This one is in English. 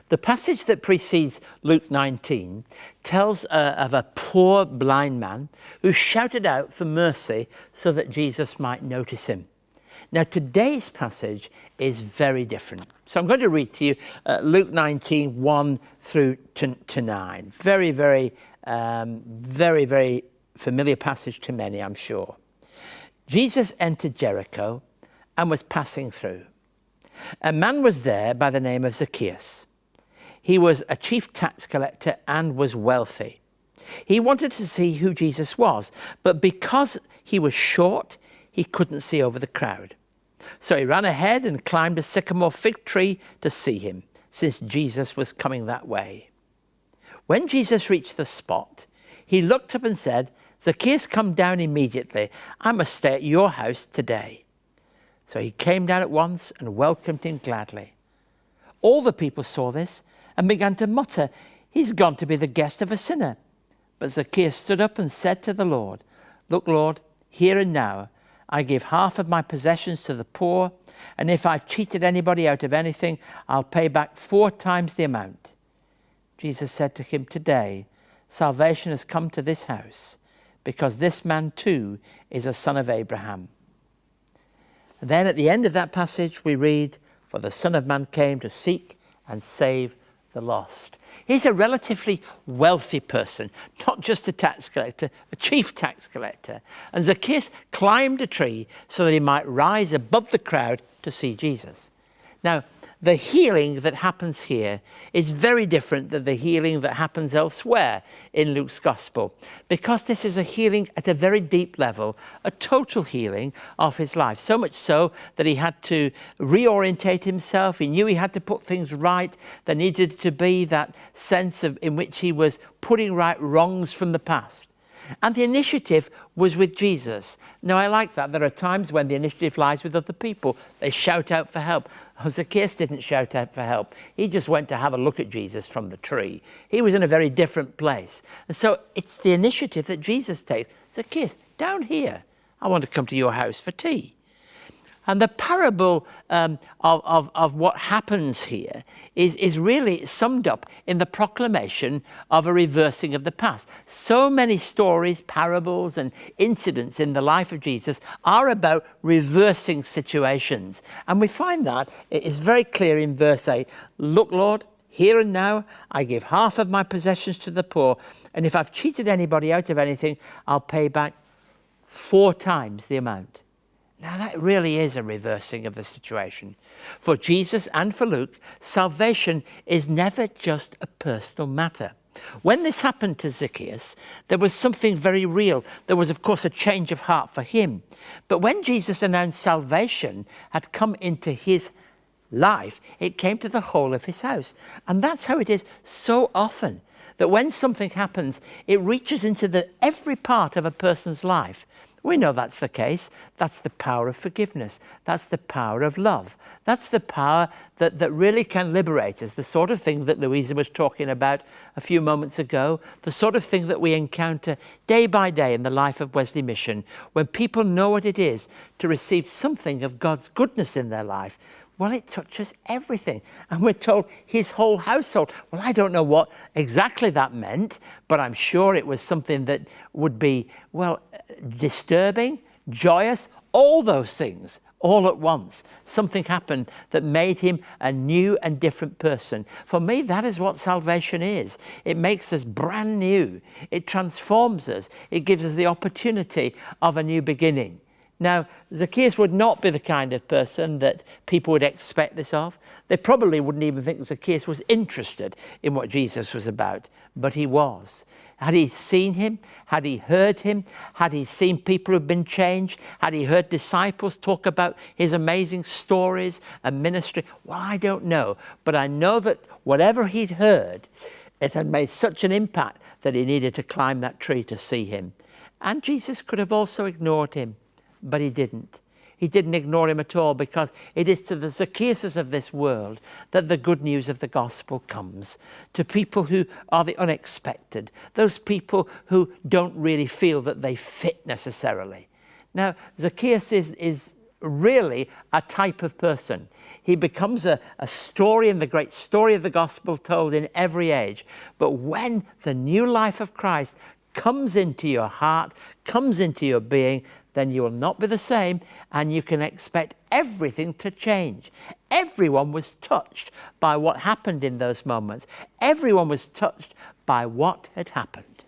The passage that precedes Luke 19 tells of a poor blind man who shouted out for mercy so that Jesus might notice him. Now, today's passage is very different. So I'm going to read to you Luke 19, 1 through to 9. Very, very familiar passage to many, I'm sure. Jesus entered Jericho and was passing through. A man was there by the name of Zacchaeus. He was a chief tax collector and was wealthy. He wanted to see who Jesus was, but because he was short, he couldn't see over the crowd. So he ran ahead and climbed a sycamore fig tree to see him, since Jesus was coming that way. When Jesus reached the spot, he looked up and said, "Zacchaeus, come down immediately. I must stay at your house today." So he came down at once and welcomed him gladly. All the people saw this and began to mutter, "He's gone to be the guest of a sinner." But Zacchaeus stood up and said to the Lord, "Look, Lord, here and now I give half of my possessions to the poor, and if I've cheated anybody out of anything, I'll pay back 4 times the amount." Jesus said to him, "Today salvation has come to this house, because this man too is a son of Abraham." And then at the end of that passage we read, "For the Son of Man came to seek and save the lost." He's a relatively wealthy person, not just a tax collector, a chief tax collector. And Zacchaeus climbed a tree so that he might rise above the crowd to see Jesus. Now, the healing that happens here is very different than the healing that happens elsewhere in Luke's gospel, because this is a healing at a very deep level, a total healing of his life, so much so that he had to reorientate himself. He knew he had to put things right. There needed to be that sense in which he was putting right wrongs from the past. And the initiative was with Jesus. Now, I like that. There are times when the initiative lies with other people. They shout out for help. Zacchaeus didn't shout out for help. He just went to have a look at Jesus from the tree. He was in a very different place. And so it's the initiative that Jesus takes. "Zacchaeus, down here. I want to come to your house for tea." And the parable of what happens here is really summed up in the proclamation of a reversing of the past. So many stories, parables, and incidents in the life of Jesus are about reversing situations. And we find that it is very clear in verse 8. "Look, Lord, here and now I give half of my possessions to the poor, and if I've cheated anybody out of anything, I'll pay back 4 times the amount." Now that really is a reversing of the situation. For Jesus and for Luke, salvation is never just a personal matter. When this happened to Zacchaeus, there was something very real. There was, of course, a change of heart for him. But when Jesus announced salvation had come into his life, it came to the whole of his house. And that's how it is so often, that when something happens, it reaches into every part of a person's life. We know that's the case. That's the power of forgiveness. That's the power of love. That's the power that really can liberate us, the sort of thing that Louisa was talking about a few moments ago, the sort of thing that we encounter day by day in the life of Wesley Mission, when people know what it is to receive something of God's goodness in their life. Well, it touches everything. And we're told his whole household. Well, I don't know what exactly that meant, but I'm sure it was something that would be, well, disturbing, joyous, all those things, all at once. Something happened that made him a new and different person. For me, that is what salvation is. It makes us brand new. It transforms us. It gives us the opportunity of a new beginning. Now, Zacchaeus would not be the kind of person that people would expect this of. They probably wouldn't even think Zacchaeus was interested in what Jesus was about, but he was. Had he seen him? Had he heard him? Had he seen people who've been changed? Had he heard disciples talk about his amazing stories and ministry? Well, I don't know, but I know that whatever he'd heard, it had made such an impact that he needed to climb that tree to see him. And Jesus could have also ignored him. But he didn't. He didn't ignore him at all, because it is to the Zacchaeuses of this world that the good news of the gospel comes. To people who are the unexpected, those people who don't really feel that they fit necessarily. Now, Zacchaeus is really a type of person. He becomes a story in the great story of the gospel told in every age. But when the new life of Christ comes into your heart, comes into your being, then you will not be the same, and you can expect everything to change. Everyone was touched by what happened in those moments. Everyone was touched by what had happened.